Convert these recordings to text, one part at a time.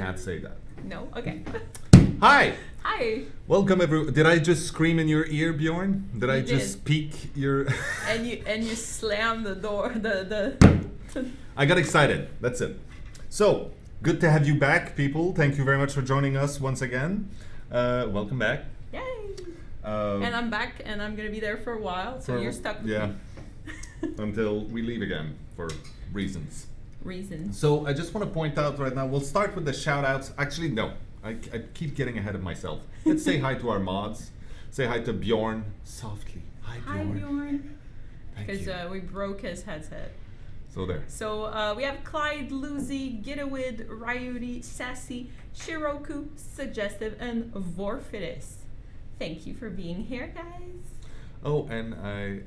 can't say that. No? Okay. Hi! Hi. Welcome everyone. Did I just scream in your ear, Bjorn? Did I You just did. peek your... And you slammed the door, I got excited. That's it. So, good to have you back, people. Thank you very much for joining us once again. Welcome back. Yay. And I'm back and I'm gonna be there for a while, so you're stuck with me. Until we leave again for reasons. Reasons. So I just want to point out right now, we'll start with the shout outs. Actually, no, I keep getting ahead of myself. Let's say hi to our mods. Say hi to Bjorn softly. Hi, Bjorn. Hi, Bjorn. Thank Because you. we broke his headset. So there. So we have Clyde, Lucy, Gitawid, Ryudi, Sassy, Shiroku, Suggestive, and Vorfidus. Thank you for being here, guys. Oh, and I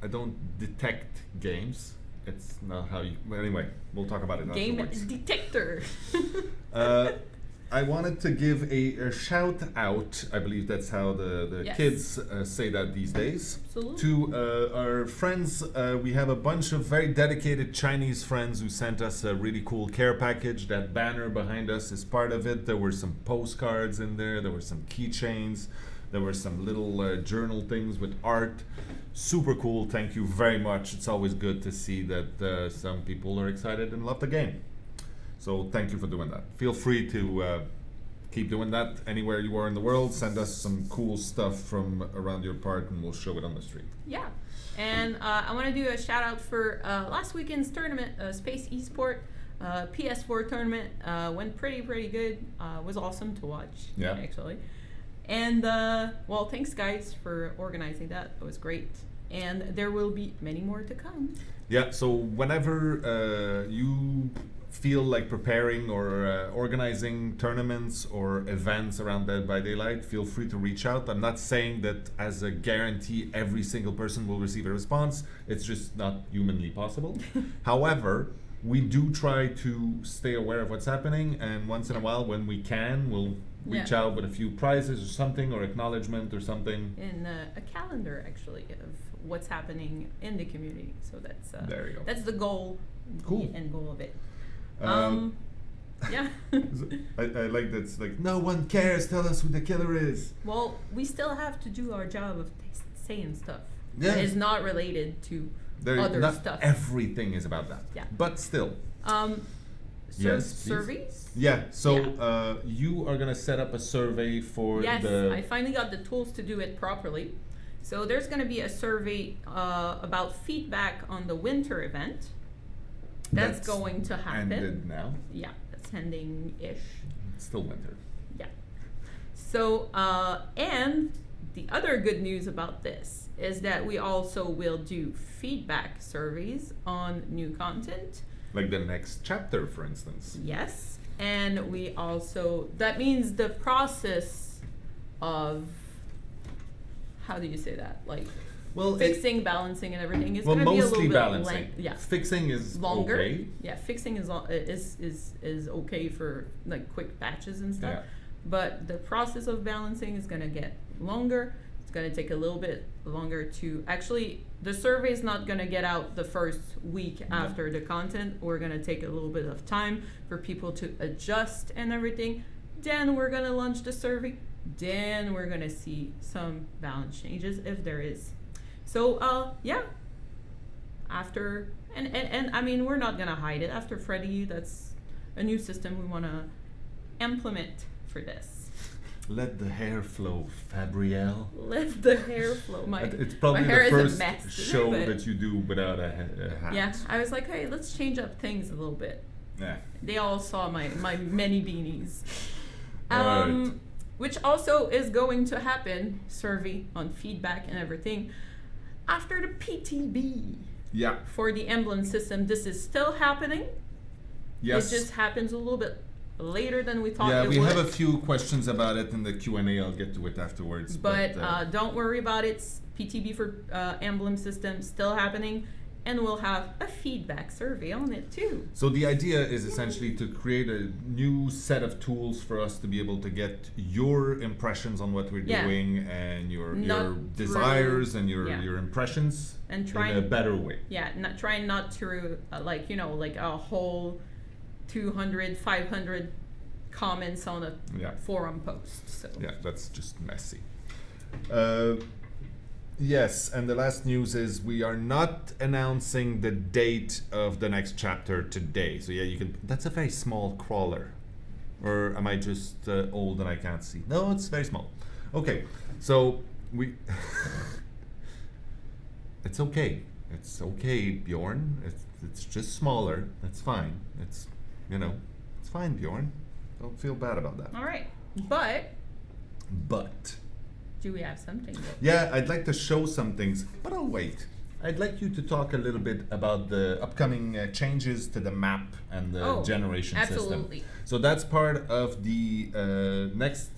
don't detect games. It's not how you. Well, anyway, we'll talk about it Game afterwards. detector. I wanted to give a shout out. I believe that's how the Yes. kids say that these days. Absolutely. To our friends, we have a bunch of very dedicated Chinese friends who sent us a really cool care package. That banner behind us is part of it. There were some postcards in there. There were some keychains. There were some little journal things with art. Super cool. Thank you very much. It's always good to see that some people are excited and love the game. So thank you for doing that. Feel free to keep doing that anywhere you are in the world. Send us some cool stuff from around your part and we'll show it on the street. Yeah. And I want to do a shout out for last weekend's tournament, Space Esport PS4 tournament. Went pretty good. Was awesome to watch, actually. And well, thanks guys for organizing that. It was great. And there will be many more to come. Yeah, so whenever you feel like preparing or organizing tournaments or events around Dead by Daylight, feel free to reach out. I'm not saying that as a guarantee every single person will receive a response. It's just not humanly possible. However, we do try to stay aware of what's happening, and once in a while when we can, we'll reach out with a few prizes or something, or acknowledgement or something. And a calendar actually of what's happening in the community. So that's there you go. That's the goal. Cool. The end goal of it. Yeah. I like that. It's like, no one cares, tell us who the killer is. Well, we still have to do our job of saying stuff Yeah. that is not related to other not stuff. Everything is about that. Yeah. But still. Yes, please. Surveys? Yeah, so you are gonna set up a survey for Yes, the... I finally got the tools to do it properly. So there's gonna be a survey about feedback on the winter event. That's going to happen. Ended now. Yeah, that's ending-ish. It's still winter. Yeah. So, and the other good news about this is that we also will do feedback surveys on new content. Like the next chapter, for instance. Yes. And we also, that means the process of, how do you say that? Like, well, fixing, balancing, and everything is going to be a little bit balancing. Yeah. Fixing is longer. Okay. Yeah, fixing is okay for like quick patches and stuff. Yeah. But the process of balancing is going to get longer. It's going to take a little bit longer to actually. The survey is not going to get out the first week after the content. We're going to take a little bit of time for people to adjust and everything. Then we're going to launch the survey. Then we're going to see some balance changes if there is. So, yeah. After, and I mean, we're not going to hide it. After Freddy, that's a new system we want to implement for this. Let the hair flow, Gabrielle. Let the hair flow. It's probably my hair the is first a mess, show but that you do without a hat. yeah, I was like, hey, let's change up things a little bit. Yeah. They all saw my many beanies. Right. Which also is going to happen, survey on feedback and everything, after the PTB. Yeah. For the emblem system, this is still happening. Yes. It just happens a little bit later than we thought Yeah, it we would. have a few questions about it in the Q&A. I'll get to it afterwards. But don't worry about it. PTB for emblem system still happening. And we'll have a feedback survey on it too. So the idea is essentially to create a new set of tools for us to be able to get your impressions on what we're doing and your desires and your impressions and try in a better way. Yeah, trying not to like a whole 200, 500 comments on a Yeah. forum post. So Yeah, that's just messy. Yes, and the last news is we are not announcing the date of the next chapter today. So yeah, you can. That's a very small crawler, or am I just old and I can't see? No, it's very small. Okay, so we. It's okay. It's okay, Bjorn. It's just smaller. That's fine. It's it's fine, Bjorn. Don't feel bad about that. all right, but But. do we have something? Yeah, I'd like to show some things, but I'll wait. I'd like you to talk a little bit about the upcoming changes to the map and the generation absolutely. system. So that's part of the next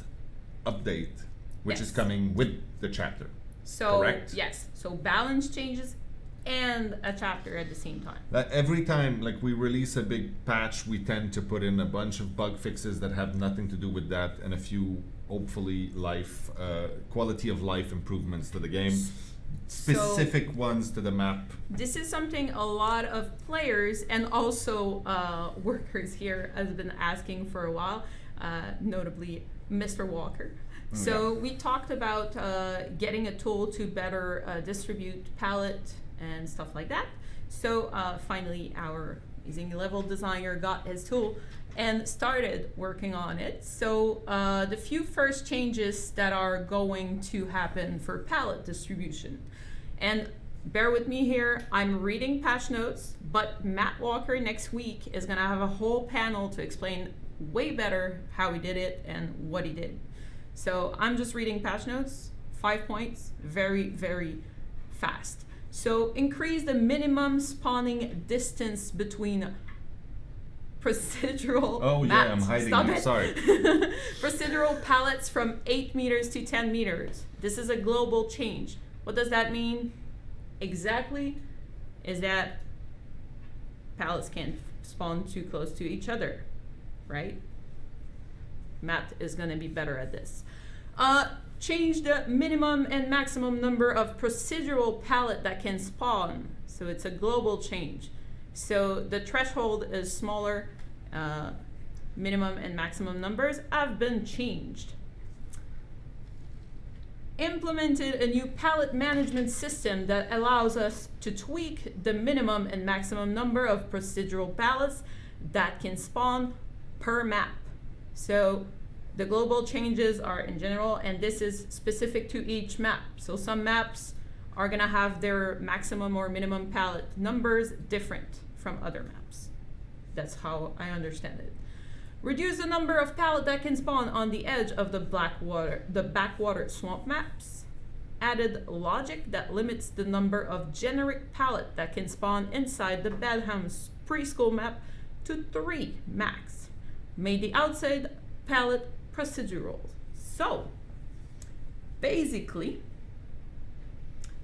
update, which is Yes. coming with the chapter. So Correct? yes, so balance changes and a chapter at the same time. Every time like we release a big patch, we tend to put in a bunch of bug fixes that have nothing to do with that, and a few hopefully quality of life improvements to the game, specific ones to the map. This is something a lot of players and also workers here has been asking for a while, notably Mr. Walker. So we talked about getting a tool to better distribute palette and stuff like that. So finally our amazing level designer got his tool and started working on it. So the few first changes that are going to happen for palette distribution. And bear with me here, I'm reading patch notes, but Matt Walker next week is gonna have a whole panel to explain way better how he did it and what he did. So I'm just reading patch notes, 5 points, very, very fast. So increase the minimum spawning distance between procedural I'm hiding it. Sorry. procedural pallets from 8 meters to 10 meters. This is a global change. What does that mean? Exactly is that pallets can't spawn too close to each other, right? Matt is going to be better at this. Change the minimum and maximum number of procedural pallet that can spawn. So it's a global change. So the threshold is smaller. Minimum and maximum numbers have been changed. Implemented a new pallet management system that allows us to tweak the minimum and maximum number of procedural pallets that can spawn per map. So the global changes are in general, and this is specific to each map. So some maps are gonna have their maximum or minimum pallet numbers different from other maps. That's how I understand it. Reduce the number of pallet that can spawn on the edge of the backwater swamp maps. Added logic that limits the number of generic pallet that can spawn inside the Bedham's preschool map to 3 max. Made the outside pallet procedural. So basically,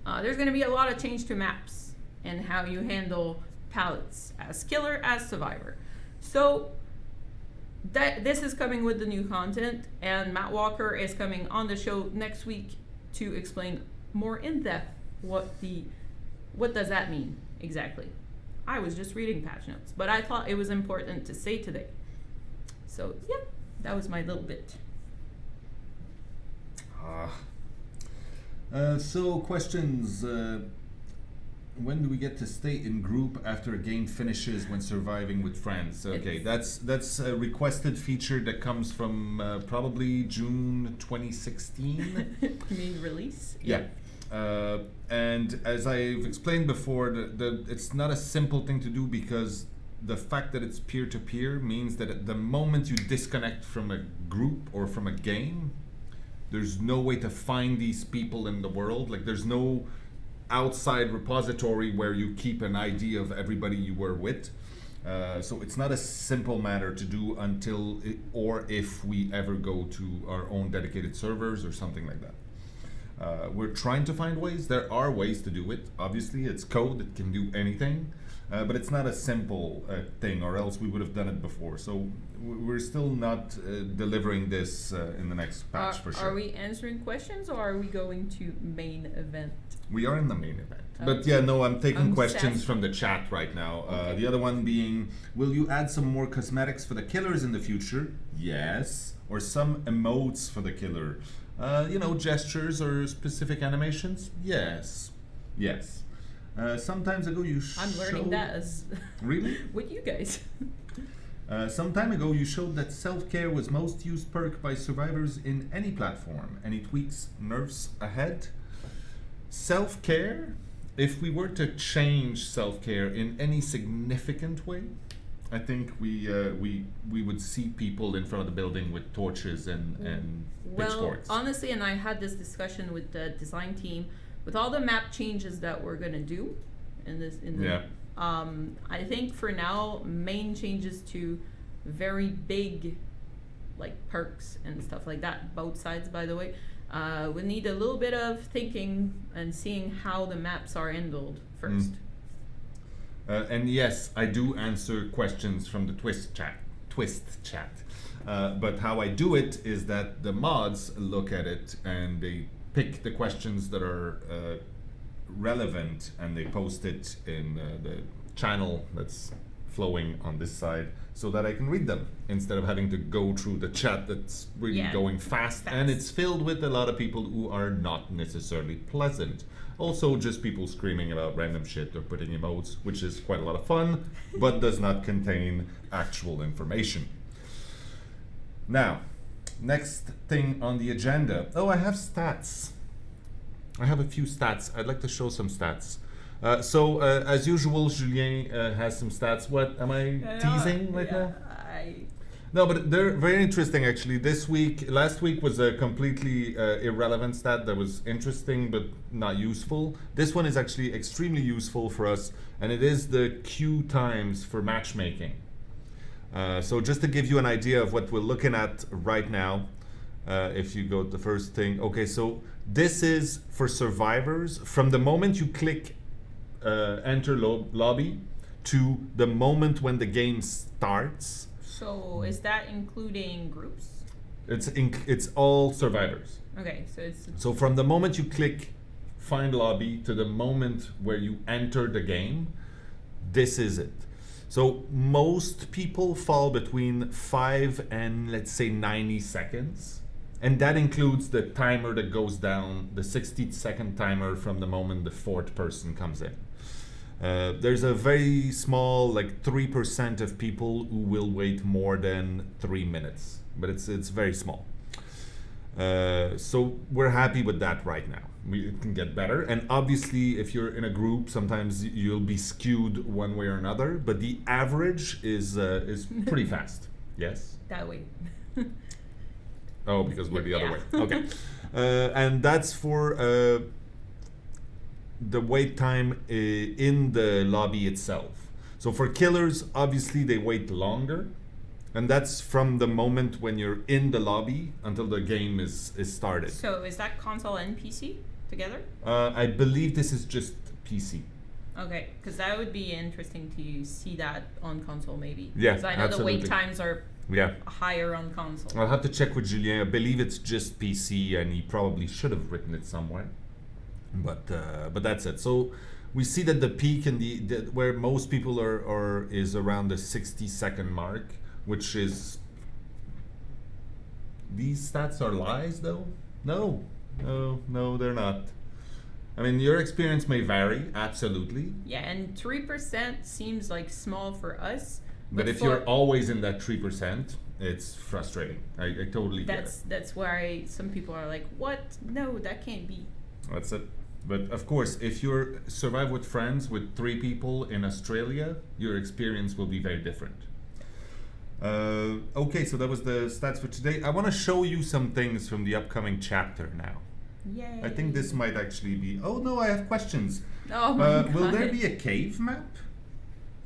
there's going to be a lot of change to maps and how you handle pallets as killer, as survivor. So this is coming with the new content, and Matt Walker is coming on the show next week to explain more in depth what does that mean exactly. I was just reading patch notes, but I thought it was important to say today. So yeah, that was my little bit. So questions. When do we get to stay in group after a game finishes when surviving with friends? Okay, that's a requested feature that comes from probably June 2016. You mean release? Yeah. And as I've explained before, it's not a simple thing to do, because the fact that it's peer-to-peer means that at the moment you disconnect from a group or from a game, there's no way to find these people in the world. Like, there's no outside repository where you keep an ID of everybody you were with. So it's not a simple matter to do until or if we ever go to our own dedicated servers or something like that. We're trying to find ways. There are ways to do it. Obviously, it's code. It can do anything. But it's not a simple thing, or else we would have done it before. So we're still not delivering this in the next patch for sure. Are we answering questions, or are we going to main event? We are in the main event. Okay. But yeah, no, I'm taking questions sad. from the chat right now. Okay. The other one being, will you add some more cosmetics for the killers in the future? Yes. Or some emotes for the killer. Gestures or specific animations? Yes. Yes. Sometimes ago you I'm learning that as Really? with you guys. Some time ago you showed that self-care was most used perk by survivors in any platform. Any tweaks, nerfs ahead? Self-care? If we were to change self-care in any significant way, I think we would see people in front of the building with torches and pitchforks. Well, honestly, and I had this discussion with the design team, with all the map changes that we're gonna do I think for now main changes to very big like perks and stuff like that, both sides by the way. We need a little bit of thinking and seeing how the maps are handled first. And yes, I do answer questions from the Twist chat. But how I do it is that the mods look at it and they pick the questions that are relevant and they post it in the channel that's flowing on this side so that I can read them instead of having to go through the chat that's really going fast. And it's filled with a lot of people who are not necessarily pleasant. Also just people screaming about random shit or putting emotes, which is quite a lot of fun, but does not contain actual information. Now, next thing on the agenda. Oh, I have stats. I have a few stats. I'd like to show some stats. As usual, Julien has some stats. What, am I teasing right now? No, but they're very interesting actually. Last week was a completely irrelevant stat that was interesting but not useful. This one is actually extremely useful for us, and it is the queue times for matchmaking. So just to give you an idea of what we're looking at right now, if you go to the first thing. Okay, so this is for survivors from the moment you click enter lobby to the moment when the game starts. So is that including groups? It's all survivors. Okay, so from the moment you click find lobby to the moment where you enter the game, this is it. So most people fall between 5 and let's say 90 seconds. And that includes the timer that goes down, the 60-second timer from the moment the fourth person comes in. There's a very small, like 3% of people who will wait more than 3 minutes, but it's very small. So we're happy with that right now. It can get better, and obviously if you're in a group, sometimes you'll be skewed one way or another, but the average is pretty fast. Yes? That way. Oh, because we're the other way. Okay. And that's for the wait time in the lobby itself. So for killers, obviously they wait longer. And that's from the moment when you're in the lobby until the game is started. So is that console and PC together? I believe this is just PC. Okay, because that would be interesting to see that on console maybe. Yeah, because I know absolutely. the wait times are higher on console. I'll have to check with Julien. I believe it's just PC, and he probably should have written it somewhere. But that's it. So we see that the peak and the where most people are is around the 60-second mark, which is. These stats are lies, though. No, they're not. I mean, your experience may vary, absolutely. Yeah, and 3% seems like small for us. But if you're always in that 3%, it's frustrating. I totally get it. That's why some people are like, what? No, that can't be. That's it. But of course, if you survive with friends with 3 people in Australia, your experience will be very different. Okay, so that was the stats for today. I want to show you some things from the upcoming chapter now. Yay. I think this might actually be... Oh no, I have questions. Oh my God. Will there be a cave map?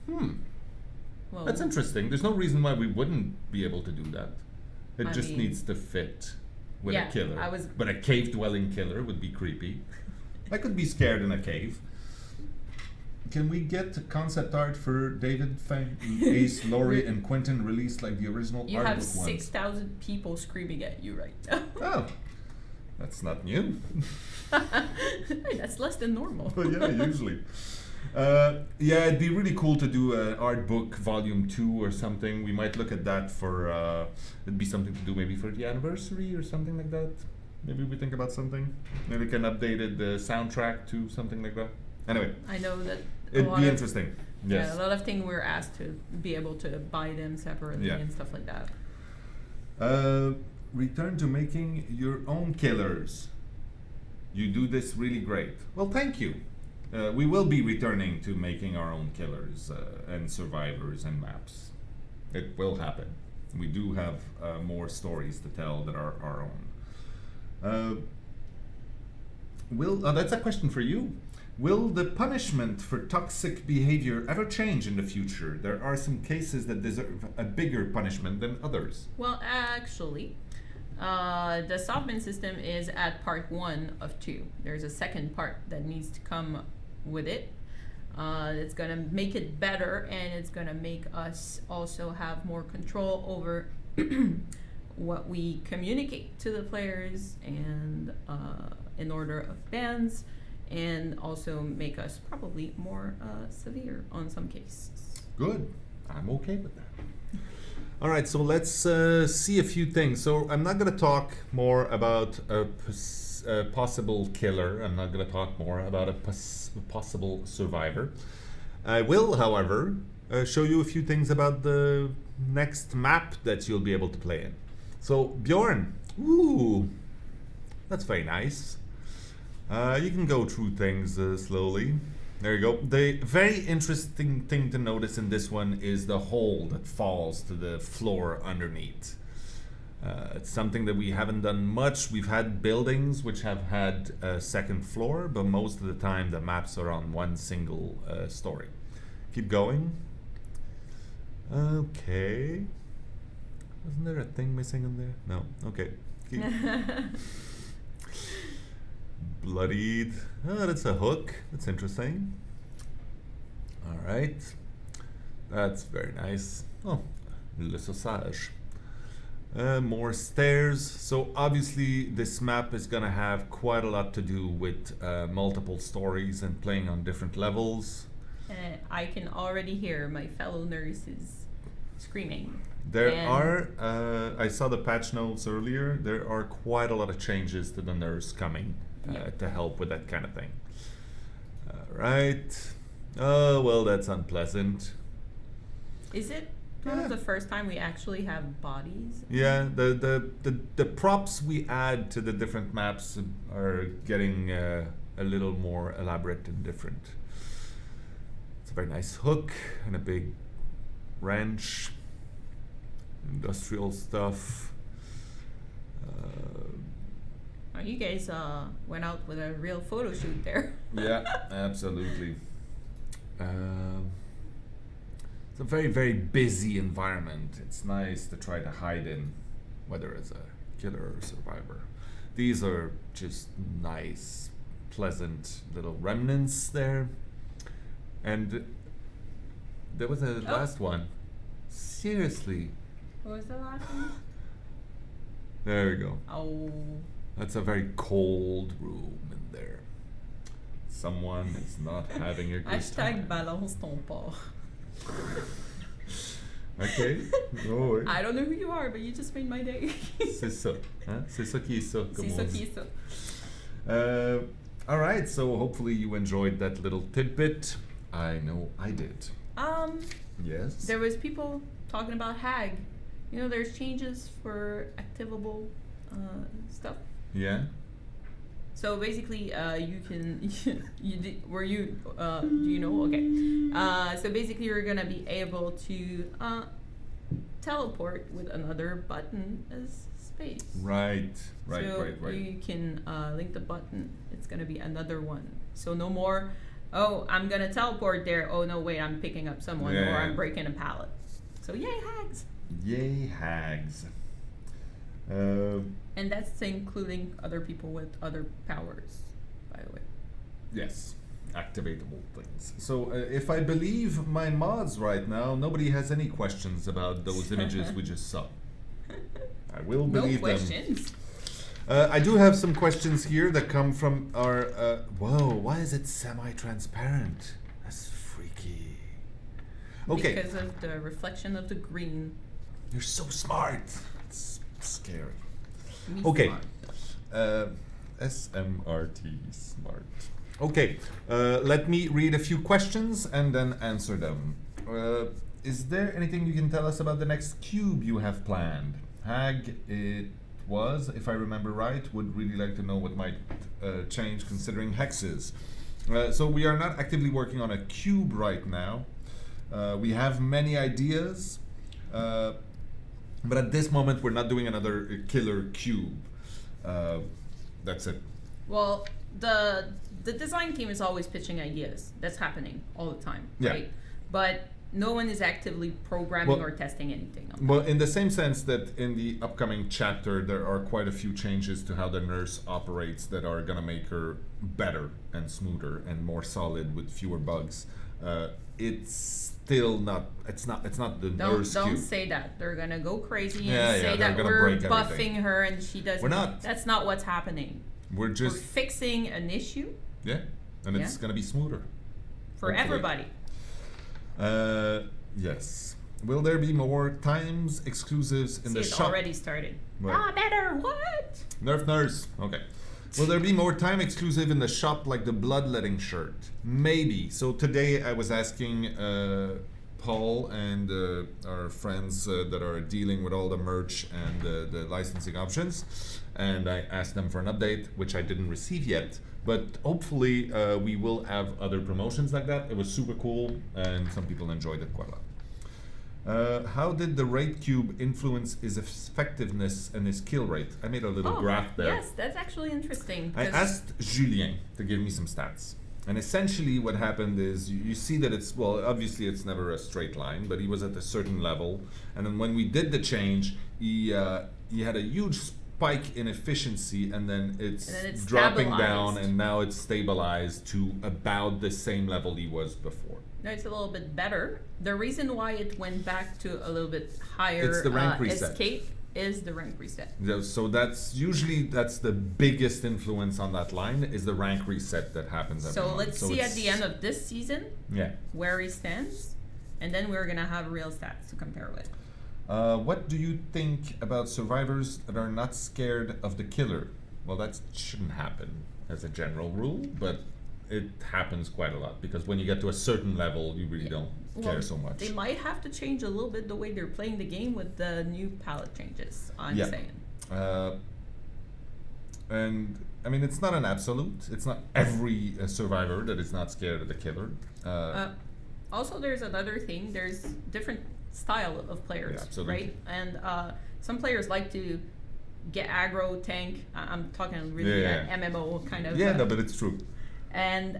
Well, that's interesting. There's no reason why we wouldn't be able to do that. It just needs to fit. with Yeah, a killer. I was- But a cave-dwelling killer would be creepy. I could be scared in a cave. Can we get concept art for David, Fang, Ace, Laurie, and Quentin released like the original You art have book ones? 6,000 people screaming at you right now. Oh, that's not new. Hey, that's less than normal. But yeah, usually. Yeah, it'd be really cool to do an art book volume 2 or something. We might look at that for, it'd be something to do maybe for the anniversary or something like that. Maybe we think about something. Maybe we can update the soundtrack to something like that. Anyway, I know that it'd be interesting. Yes. Yeah, a lot of things we're asked to be able to buy them separately Yeah. and stuff like that. Return to making your own killers. You do this really great. Well, thank you. We will be returning to making our own killers and survivors and maps. It will happen. We do have more stories to tell that are our own. That's a question for you. Will the punishment for toxic behavior ever change in the future? There are some cases that deserve a bigger punishment than others. Well, actually, the softman system is at part 1 of 2. There's a second part that needs to come with it. It's going to make it better, and it's going to make us also have more control over what we communicate to the players and in order of bans, and also make us probably more severe on some cases. Good. I'm okay with that. All right, so let's see a few things. So I'm not going to talk more about a possible killer. I'm not going to talk more about a possible survivor. I will, however, show you a few things about the next map that you'll be able to play in. So Bjorn, ooh, that's very nice. You can go through things slowly. There you go. The very interesting thing to notice in this one is the hole that falls to the floor underneath. It's something that we haven't done much. We've had buildings which have had a second floor, but most of the time the maps are on one single story. Keep going. Okay. Wasn't there a thing missing in there? No. Okay. Keep. Bloodied. Oh, that's a hook. That's interesting. All right. That's very nice. Oh, le sausage. More stairs. So obviously this map is gonna have quite a lot to do with multiple stories and playing on different levels. I can already hear my fellow nurses screaming. There are, I saw the patch notes earlier, there are quite a lot of changes to the nurse coming to help with that kind of thing. Right. Oh, well, that's unpleasant. Is it the first time we actually have bodies? Yeah, the props we add to the different maps are getting a little more elaborate and different. It's a very nice hook and a big wrench. Industrial stuff. Oh, you guys went out with a real photo shoot there. Yeah, absolutely. It's a very, very busy environment. It's nice to try to hide in, whether it's a killer or survivor. These are just nice, pleasant little remnants there. And there was a last one. Seriously. What was the last one? There we go. Oh. That's a very cold room in there. Someone is not having a good time. #balance ton porc. Okay. Oh, I don't know who you are, but you just made my day. C'est ça. Hein? C'est ça qui est ça, comme C'est on ça dit. qui est ça. All right, so hopefully you enjoyed that little tidbit. I know I did. Yes. There was people talking about HAG. You know, there's changes for activable stuff. Yeah. So basically, you can do you know? Okay. So basically, you're gonna be able to teleport with another button as space. Right. So you can link the button. It's gonna be another one. So no more. Oh, I'm gonna teleport there. Oh no, wait, I'm picking up someone, or I'm breaking a pallet. So yay, hags. Yay, hags. And that's including other people with other powers, by the way. Yes, activatable things. So if I believe my mods right now, nobody has any questions about those images we just saw. I will believe no questions. I do have some questions here that come from our. Whoa! Why is it semi-transparent? That's freaky. Okay. Because of the reflection of the green. You're so smart. It's scary. Me Okay. smart. SMRT smart. Okay. Let me read a few questions and then answer them. Is there anything you can tell us about the next cube you have planned? Hag, it was, if I remember right, would really like to know what might change considering hexes. So we are not actively working on a cube right now. We have many ideas, but at this moment we're not doing another killer cube. That's it. Well, the design team is always pitching ideas. That's happening all the time, Yeah. right? But no one is actively programming Well- or testing anything. On Well, in the same sense that in the upcoming chapter, there are quite a few changes to how the nurse operates that are gonna make her better and smoother and more solid with fewer bugs. It's still not. It's not the nurse Don't cube. say that. They're gonna go crazy Yeah, and yeah, say they're that gonna we're break buffing everything. her and she doesn't. We're not. That's not what's happening. We're We're just fixing an issue and it's Yeah. gonna be smoother. for Hopefully. everybody. Yes. Will there be more times exclusives in See, the it shop? already started. Right. Better. What? Nerf nurse. Okay. Will there be more time exclusive in the shop like the bloodletting shirt? Maybe. So today I was asking Paul and our friends that are dealing with all the merch and the licensing options, and I asked them for an update, which I didn't receive yet. But hopefully we will have other promotions like that. It was super cool, and some people enjoyed it quite a lot. How did the rate cube influence his effectiveness and his kill rate? I made a little graph there. Yes, that's actually interesting. I 'cause- asked Julien to give me some stats. And essentially what happened is you see that it's, well, obviously it's never a straight line, but he was at a certain level. And then when we did the change, he had a huge spike in efficiency, and then it's And then it's dropping down, stabilized. and now it's stabilized to about the same level he was before. No, it's a little bit better. The reason why it went back to a little bit higher It's the rank reset. escape is the rank reset. So that's the biggest influence on that line is the rank reset that happens every So month. let's see at it's- the end of this season Yeah. where he stands, and then we're gonna have real stats to compare with. What do you think about survivors that are not scared of the killer? Well, that shouldn't happen as a general rule, but it happens quite a lot because when you get to a certain level, you really don't care Well, so much. They might have to change a little bit the way they're playing the game with the new palette changes. I'm Yeah. saying. And I mean, it's not an absolute. It's not every survivor that is not scared of the killer. Also, there's another thing. There's different style of players, Yeah, absolutely. right? And some players like to get aggro, tank. I'm talking really Yeah. MMO kind of. Yeah, no, but it's true. And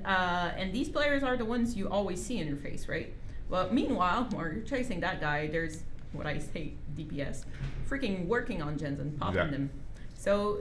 these players are the ones you always see in your face, right? Well, meanwhile, while you're chasing that guy, there's what I say DPS, freaking working on gens and popping Yeah. them. So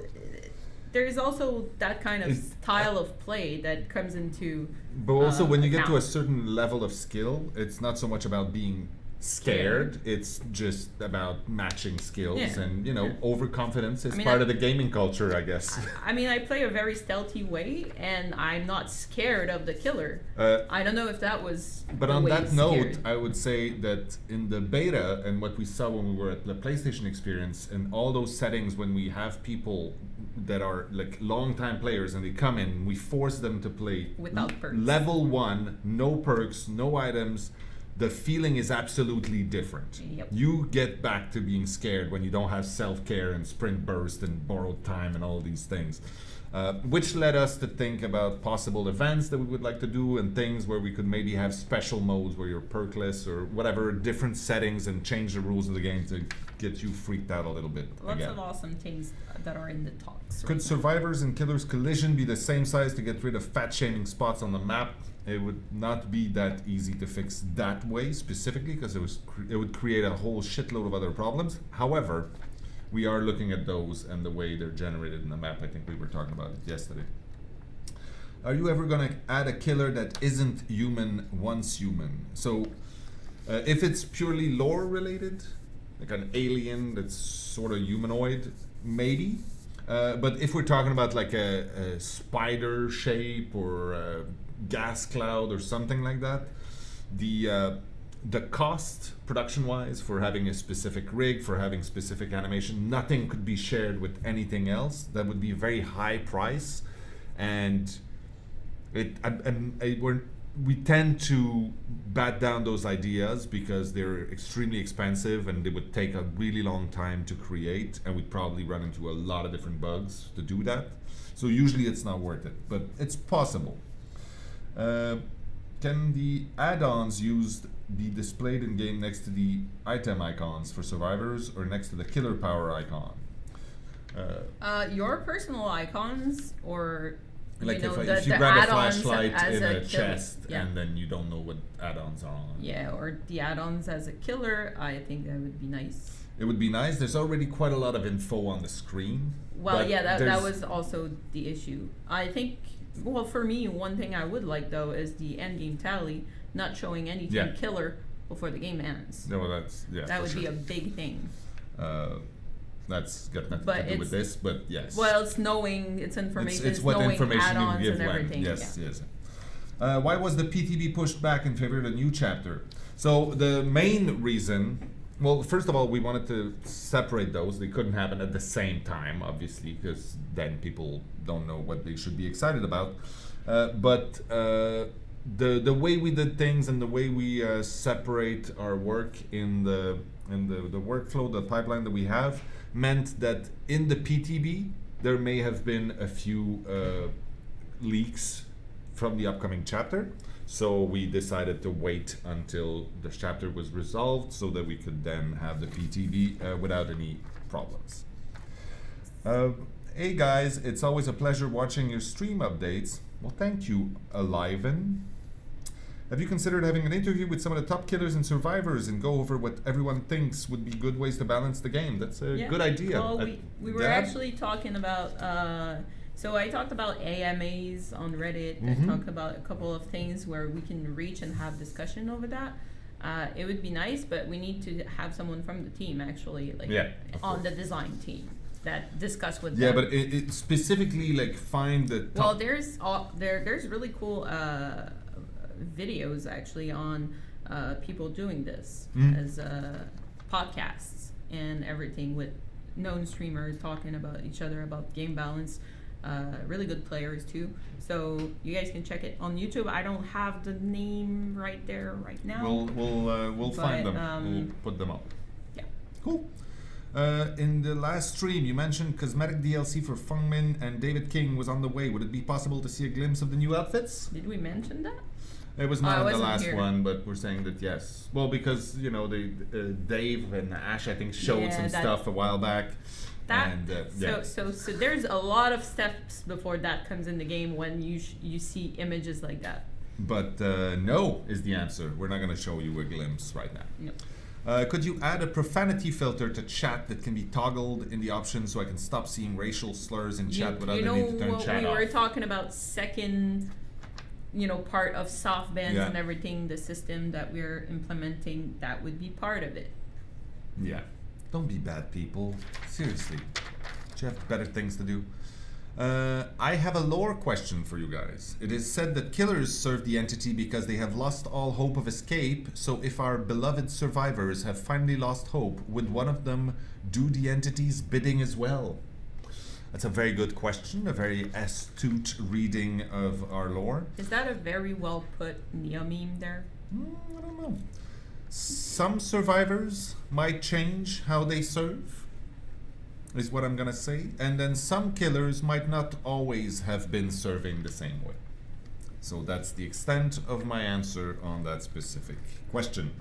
there's also that kind of It's- style of play that comes into. But also, when you get to a account. certain level of skill, it's not so much about being scared. It's just about matching skills, Yeah. and Yeah. overconfidence is I mean, part I- of the gaming culture, I guess. I mean, I play a very stealthy way, and I'm not scared of the killer. I don't know if that was. But the on way that he's note, scared. I would say that in the beta and what we saw when we were at the PlayStation experience, and all those settings when we have people that are like long-time players and they come in, we force them to play Without perks. level 1, no perks, no items. The feeling is absolutely different. Yep. You get back to being scared when you don't have self-care and sprint burst and borrowed time and all these things. Which led us to think about possible events that we would like to do and things where we could maybe have special modes where you're perkless or whatever, different settings, and change the rules of the game to get you freaked out a little bit Lots again. of awesome things that are in the talks. Could survivors and killers collision be the same size to get rid of fat shaming spots on the map? It would not be that easy to fix that way specifically because it would create a whole shitload of other problems. However, we are looking at those and the way they're generated in the map. I think we were talking about it yesterday. Are you ever going to add a killer that isn't human once human? So if it's purely lore related, like an alien that's sort of humanoid, maybe. But if we're talking about like a spider shape or a gas cloud or something like that, the cost production-wise for having a specific rig, for having specific animation, nothing could be shared with anything else. That would be a very high price, and we tend to bat down those ideas because they're extremely expensive and they would take a really long time to create, and we'd probably run into a lot of different bugs to do that. So usually it's not worth it, but it's possible. Can the add-ons used be displayed in game next to the item icons for survivors or next to the killer power icon? Your personal icons, or like you know, if you grab a flashlight in a chest and then you don't know what add-ons are on. Yeah, or the add-ons as a killer, I think that would be nice. It would be nice. There's already quite a lot of info on the screen. Well, yeah, that was also the issue. I think, well, for me, one thing I would like, though, is the endgame tally not showing anything killer before the game ends. No, that's, yeah, that would be a big thing. That's got nothing to do with this, but yes. Well, it's knowing, it's information, it's what knowing information add-ons you give and everything. Yes, yes. Why was the PTB pushed back in favor of the new chapter? So the main reason, well, first of all, we wanted to separate those. They couldn't happen at the same time, obviously, because then people don't know what they should be excited about. But the way we did things and the way we separate our work in the workflow, the pipeline that we have, meant that in the PTB there may have been a few leaks from the upcoming chapter. So we decided to wait until the chapter was resolved so that we could then have the PTB without any problems. Hey guys, it's always a pleasure watching your stream updates. Well, thank you, Aliven. Have you considered having an interview with some of the top killers and survivors and go over what everyone thinks would be good ways to balance the game? That's a good idea. Well, we were actually talking about, so I talked about AMAs on Reddit and talked about a couple of things where we can reach and have discussion over that. It would be nice, but we need to have someone from the team actually, like on the design team that discuss with them. Yeah, but it specifically like find the top. Well, there's really cool videos actually on people doing this as podcasts and everything with known streamers talking about each other about game balance. Really good players too. So you guys can check it on YouTube. I don't have the name right there right now. We'll find them. We'll put them up. Yeah. Cool. In the last stream, you mentioned cosmetic DLC for Fungmin and David King was on the way. Would it be possible to see a glimpse of the new outfits? Did we mention that? It was not in the last one, but we're saying that yes. Well, because you know Dave and Ash, I think, showed some stuff a while back. So there's a lot of steps before that comes in the game when you see images like that. But no is the answer. We're not going to show you a glimpse right now. No. Could you add a profanity filter to chat that can be toggled in the options so I can stop seeing racial slurs in chat without the need to turn chat off? We were talking about second, part of soft bands and everything, the system that we're implementing, that would be part of it. Yeah. Don't be bad people. Seriously. You have better things to do. I have a lore question for you guys. It is said that killers serve the entity because they have lost all hope of escape. So if our beloved survivors have finally lost hope, would one of them do the entity's bidding as well? That's a very good question, a very astute reading of our lore. Is that a very well put Neo meme there? I don't know. Some survivors might change how they serve, is what I'm gonna say. And then some killers might not always have been serving the same way. So that's the extent of my answer on that specific question.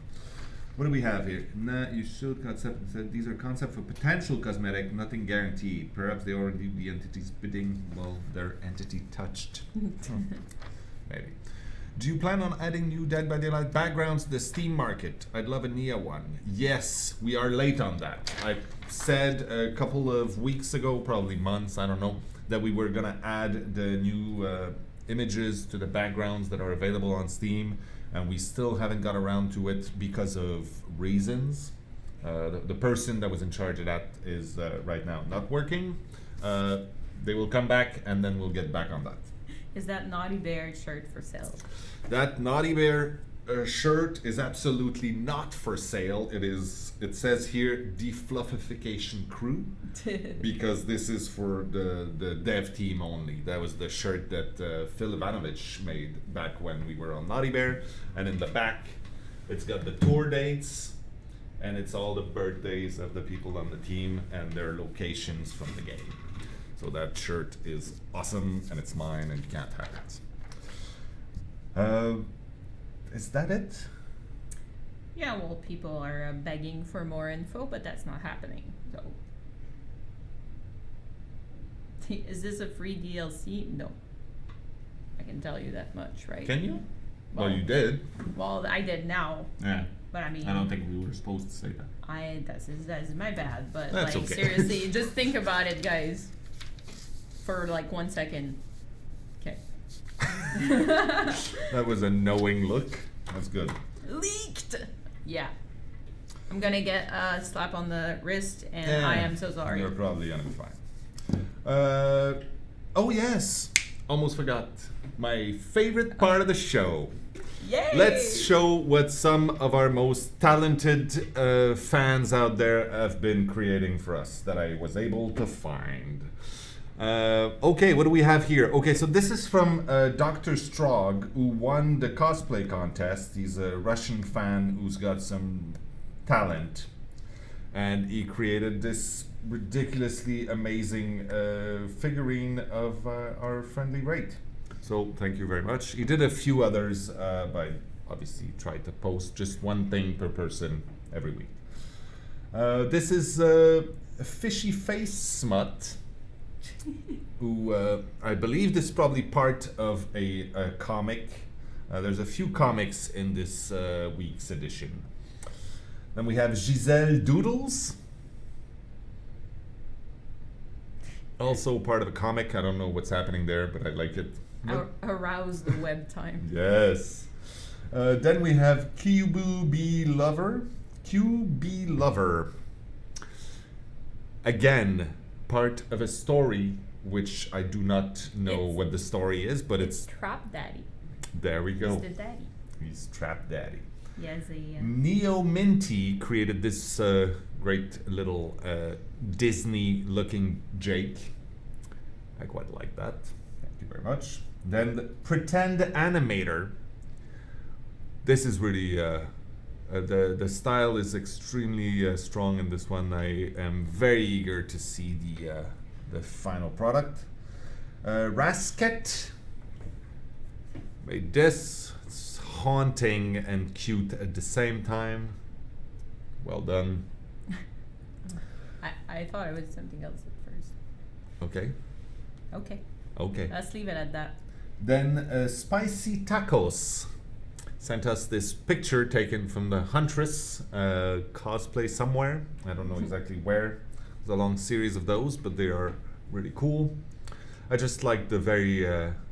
What do we have here? Nah, you showed concept and said these are concepts for potential cosmetic, nothing guaranteed. Perhaps they already do the entity's bidding while their entity touched. Maybe. Do you plan on adding new Dead by Daylight backgrounds to the Steam market? I'd love a Nia one. Yes, we are late on that. I said a couple of weeks ago, probably months, I don't know, that we were gonna add the new images to the backgrounds that are available on Steam, and we still haven't got around to it because of reasons. The person that was in charge of that is right now not working. They will come back and then we'll get back on that. Is that Naughty Bear shirt for sale? That Naughty Bear shirt is absolutely not for sale. It says here defluffification crew because this is for the dev team only. That was the shirt that Phil Ivanovich made back when we were on Naughty Bear. And in the back, it's got the tour dates and it's all the birthdays of the people on the team and their locations from the game. So that shirt is awesome and it's mine and you can't have it. Is that it? Yeah, well, people are begging for more info, but that's not happening. So, is this a free DLC? No. I can tell you that much, right? Can you? Well, you did. Well, I did now. Yeah. But I mean, I don't think we were supposed to say that. That is my bad. But That's like okay. seriously, just think about it, guys. For like 1 second. Okay. That was a knowing look. That's good. Leaked. Yeah. I'm gonna get a slap on the wrist, and Yeah. I am so sorry. You're probably gonna be fine. Oh yes, almost forgot. My favorite part of the show. Yay! Let's show what some of our most talented fans out there have been creating for us that I was able to find. Okay, what do we have here? Okay, so this is from Dr. Strog, who won the cosplay contest. He's a Russian fan who's got some talent. And he created this ridiculously amazing figurine of our friendly Wraith. So thank you very much. He did a few others, but obviously tried to post just one thing per person every week. This is a Fishy Face Smut, who I believe this is probably part of a comic. There's a few comics in this week's edition. Then we have Giselle Doodles, also part of a comic. I don't know what's happening there, but I like it. Arouse the web time. Yes. Then we have QB Lover. QB Lover. Again, part of a story which I do not know what the story is, but it's Trap Daddy. there we go. He's the daddy. He's Trap Daddy. He has a. Neo Minty created this great little Disney-looking Jake. I quite like that. Thank you very much. Then the Pretend Animator. This is really the style is extremely strong in this one. I am very eager to see the final product. Rasket made this. It's haunting and cute at the same time. Well done. I thought it was something else at first. Okay. Okay. Okay. Let's leave it at that. Then Spicy Tacos sent us this picture taken from the Huntress cosplay somewhere. I don't know exactly where. There's a long series of those, but they are really cool. I just like the very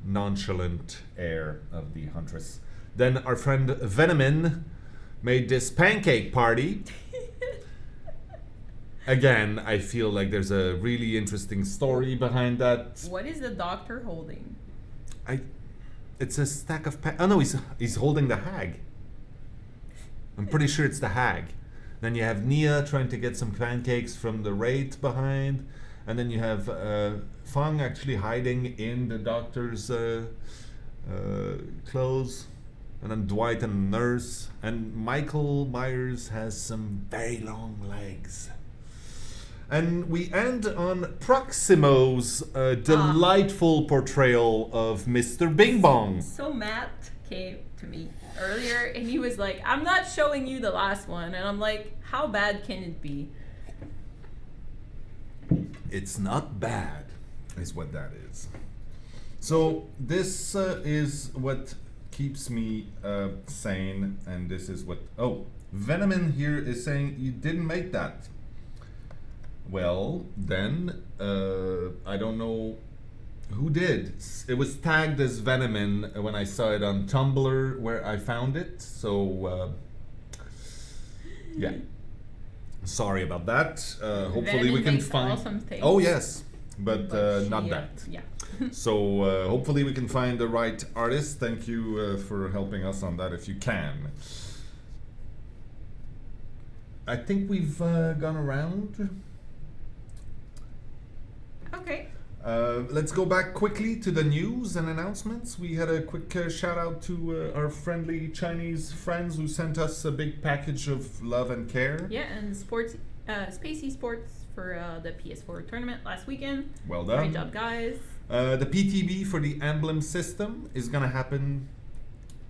nonchalant air of the Huntress. Then our friend Venomin made this pancake party. Again, I feel like there's a really interesting story behind that. What is the doctor holding? It's a stack of oh no, he's holding the hag. I'm pretty sure it's the hag. Then you have Nia trying to get some pancakes from the Wraith behind, and then you have Fang actually hiding in the doctor's clothes, and then Dwight and the nurse, and Michael Myers has some very long legs. And we end on Proximo's delightful portrayal of Mr. Bing Bong. So Matt came to me earlier and he was like, I'm not showing you the last one. And I'm like, how bad can it be? It's not bad, is what that is. So this is what keeps me sane, and this is what. Oh, Venomin here is saying you didn't make that. Well, then I don't know who did. It was tagged as Venomin when I saw it on Tumblr where I found it. So yeah, sorry about that. Hopefully we can makes find. awesome things. Oh yes, but But not she, that. Yeah. So hopefully we can find the right artist. Thank you for helping us on that if you can. I think we've gone around. Okay. Let's go back quickly to the news and announcements. We had a quick shout out to our friendly Chinese friends who sent us a big package of love and care. Yeah, and sports, Space Esports for the PS4 tournament last weekend. Well done. Great job, guys. The PTB for the emblem system is going to happen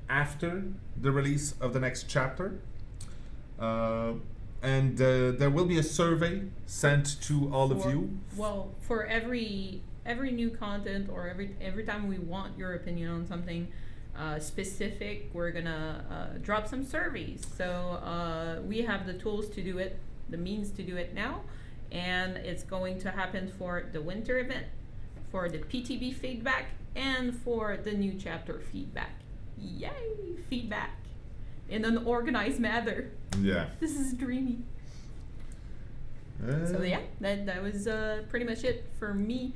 after the release of the next chapter. And there will be a survey sent to all of you. Well, for every new content or every time we want your opinion on something specific, we're gonna drop some surveys. So we have the tools to do it, the means to do it now, and it's going to happen for the winter event, for the PTB feedback, and for the new chapter feedback. Yay, feedback in an organized manner. Yeah. This is dreamy. So yeah, that was pretty much it for me.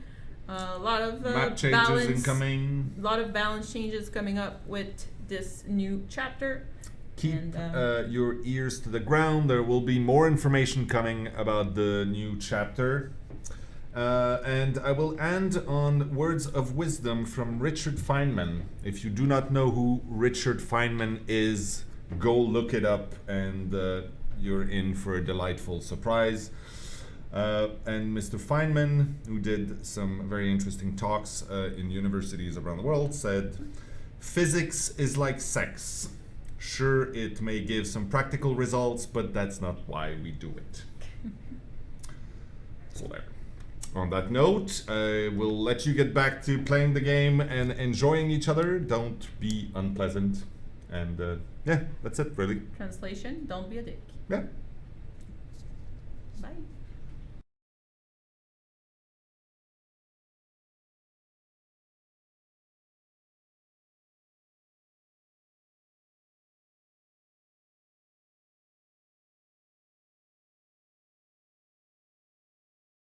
A lot of map changes incoming. A lot of balance changes coming up with this new chapter. Keep your ears to the ground. There will be more information coming about the new chapter. And I will end on words of wisdom from Richard Feynman. If you do not know who Richard Feynman is, go look it up, and you're in for a delightful surprise. And Mr. Feynman, who did some very interesting talks in universities around the world, said, "Physics is like sex. Sure, it may give some practical results, but that's not why we do it." So there. On that note, I will let you get back to playing the game and enjoying each other. Don't be unpleasant. And yeah, that's it, really. Translation: don't be a dick. Yeah. Bye.